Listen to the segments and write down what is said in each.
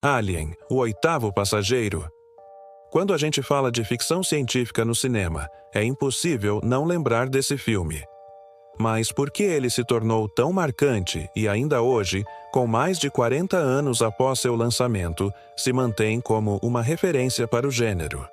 Alien, o oitavo passageiro. Quando a gente fala de ficção científica no cinema, é impossível não lembrar desse filme. Mas por que ele se tornou tão marcante e ainda hoje, com mais de 40 anos após seu lançamento, se mantém como uma referência para o gênero?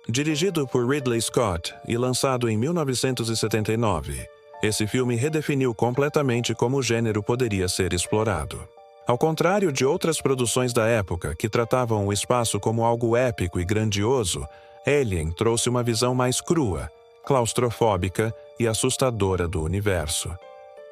Dirigido por Ridley Scott e lançado em 1979, esse filme redefiniu completamente como o gênero poderia ser explorado. Ao contrário de outras produções da época que tratavam o espaço como algo épico e grandioso, Alien trouxe uma visão mais crua, claustrofóbica e assustadora do universo.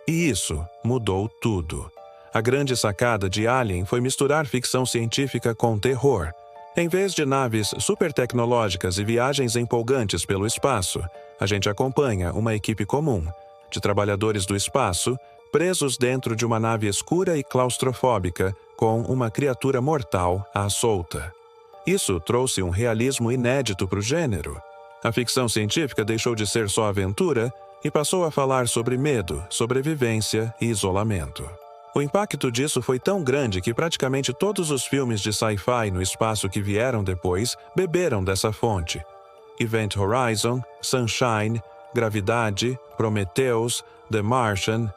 E isso mudou tudo. A grande sacada de Alien foi misturar ficção científica com terror. Em vez de naves supertecnológicas e viagens empolgantes pelo espaço, a gente acompanha uma equipe comum, de trabalhadores do espaço, presos dentro de uma nave escura e claustrofóbica, com uma criatura mortal à solta. Isso trouxe um realismo inédito para o gênero. A ficção científica deixou de ser só aventura e passou a falar sobre medo, sobrevivência e isolamento. O impacto disso foi tão grande que praticamente todos os filmes de sci-fi no espaço que vieram depois beberam dessa fonte. Event Horizon, Sunshine, Gravidade, Prometheus, The Martian,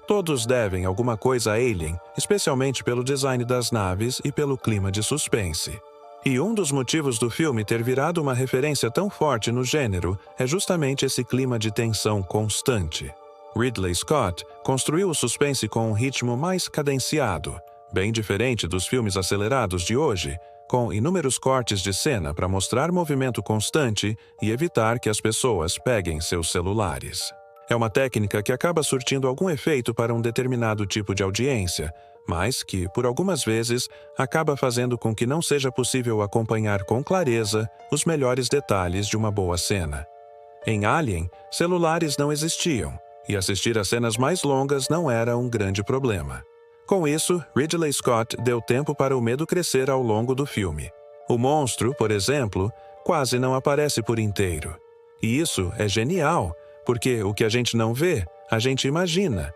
todos devem alguma coisa a Alien, especialmente pelo design das naves e pelo clima de suspense. E um dos motivos do filme ter virado uma referência tão forte no gênero é justamente esse clima de tensão constante. Ridley Scott construiu o suspense com um ritmo mais cadenciado, bem diferente dos filmes acelerados de hoje, com inúmeros cortes de cena para mostrar movimento constante e evitar que as pessoas peguem seus celulares. É uma técnica que acaba surtindo algum efeito para um determinado tipo de audiência, mas que, por algumas vezes, acaba fazendo com que não seja possível acompanhar com clareza os melhores detalhes de uma boa cena. Em Alien, celulares não existiam, e assistir a cenas mais longas não era um grande problema. Com isso, Ridley Scott deu tempo para o medo crescer ao longo do filme. O monstro, por exemplo, quase não aparece por inteiro. E isso é genial, porque o que a gente não vê, a gente imagina.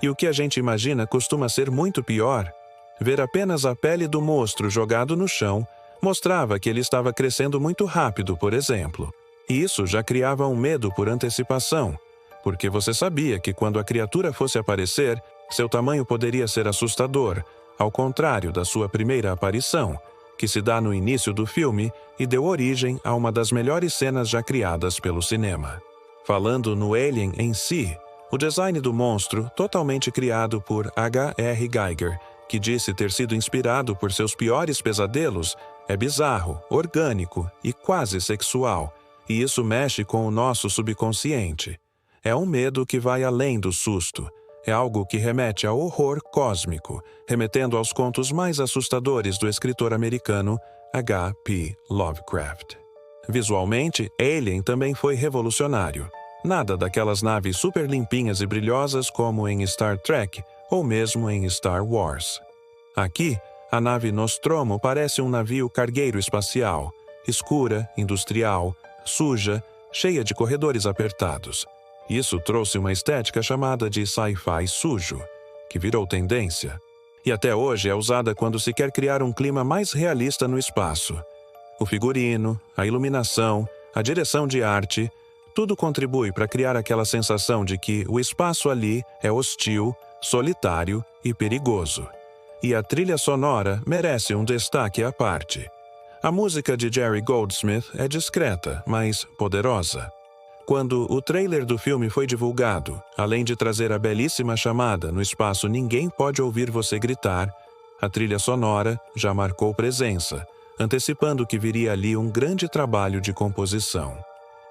E o que a gente imagina costuma ser muito pior. Ver apenas a pele do monstro jogado no chão mostrava que ele estava crescendo muito rápido, por exemplo. E isso já criava um medo por antecipação, porque você sabia que quando a criatura fosse aparecer, seu tamanho poderia ser assustador, ao contrário da sua primeira aparição, que se dá no início do filme e deu origem a uma das melhores cenas já criadas pelo cinema. Falando no Alien em si, o design do monstro, totalmente criado por H.R. Giger, que disse ter sido inspirado por seus piores pesadelos, é bizarro, orgânico e quase sexual, e isso mexe com o nosso subconsciente. É um medo que vai além do susto. É algo que remete ao horror cósmico, remetendo aos contos mais assustadores do escritor americano H.P. Lovecraft. Visualmente, Alien também foi revolucionário. Nada daquelas naves super limpinhas e brilhosas como em Star Trek ou mesmo em Star Wars. Aqui, a nave Nostromo parece um navio cargueiro espacial, escura, industrial, suja, cheia de corredores apertados. Isso trouxe uma estética chamada de sci-fi sujo, que virou tendência. E até hoje é usada quando se quer criar um clima mais realista no espaço. O figurino, a iluminação, a direção de arte, tudo contribui para criar aquela sensação de que o espaço ali é hostil, solitário e perigoso. E a trilha sonora merece um destaque à parte. A música de Jerry Goldsmith é discreta, mas poderosa. Quando o trailer do filme foi divulgado, além de trazer a belíssima chamada "No espaço ninguém pode ouvir você gritar", a trilha sonora já marcou presença, antecipando que viria ali um grande trabalho de composição.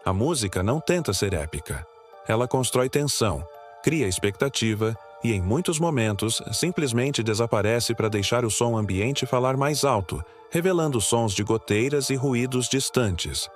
A música não tenta ser épica. Ela constrói tensão, cria expectativa e, em muitos momentos, simplesmente desaparece para deixar o som ambiente falar mais alto, revelando sons de goteiras e ruídos distantes.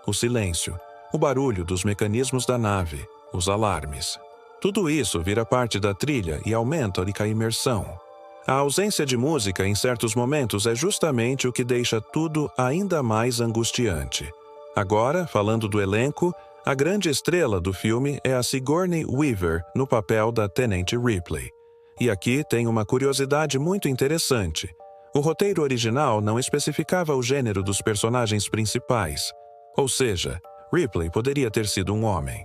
O silêncio, o barulho dos mecanismos da nave, os alarmes. Tudo isso vira parte da trilha e aumenta a imersão. A ausência de música em certos momentos é justamente o que deixa tudo ainda mais angustiante. Agora, falando do elenco, a grande estrela do filme é a Sigourney Weaver no papel da Tenente Ripley. E aqui tem uma curiosidade muito interessante. O roteiro original não especificava o gênero dos personagens principais, ou seja, Ripley poderia ter sido um homem.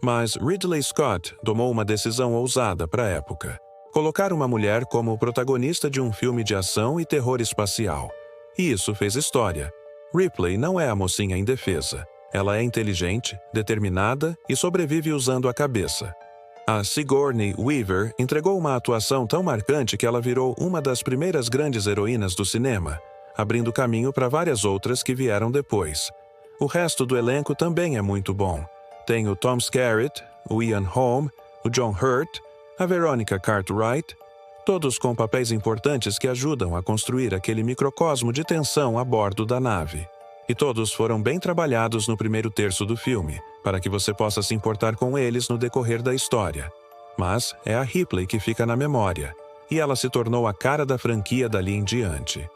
Mas Ridley Scott tomou uma decisão ousada para a época: colocar uma mulher como protagonista de um filme de ação e terror espacial. E isso fez história. Ripley não é a mocinha indefesa. Ela é inteligente, determinada e sobrevive usando a cabeça. A Sigourney Weaver entregou uma atuação tão marcante que ela virou uma das primeiras grandes heroínas do cinema, abrindo caminho para várias outras que vieram depois. O resto do elenco também é muito bom. Tem o Tom Skerritt, o Ian Holm, o John Hurt, a Veronica Cartwright, todos com papéis importantes que ajudam a construir aquele microcosmo de tensão a bordo da nave. E todos foram bem trabalhados no primeiro terço do filme, para que você possa se importar com eles no decorrer da história. Mas é a Ripley que fica na memória, e ela se tornou a cara da franquia dali em diante.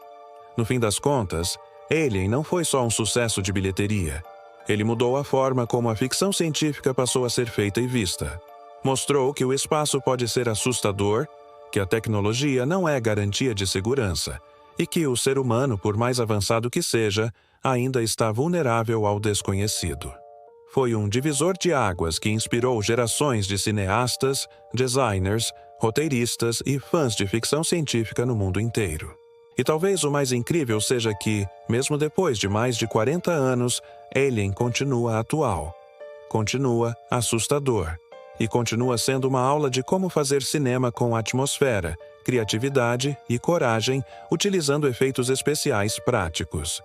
No fim das contas, Alien não foi só um sucesso de bilheteria. Ele mudou a forma como a ficção científica passou a ser feita e vista. Mostrou que o espaço pode ser assustador, que a tecnologia não é garantia de segurança, e que o ser humano, por mais avançado que seja, ainda está vulnerável ao desconhecido. Foi um divisor de águas que inspirou gerações de cineastas, designers, roteiristas e fãs de ficção científica no mundo inteiro. E talvez o mais incrível seja que, mesmo depois de mais de 40 anos, Alien continua atual. Continua assustador. E continua sendo uma aula de como fazer cinema com atmosfera, criatividade e coragem, utilizando efeitos especiais práticos.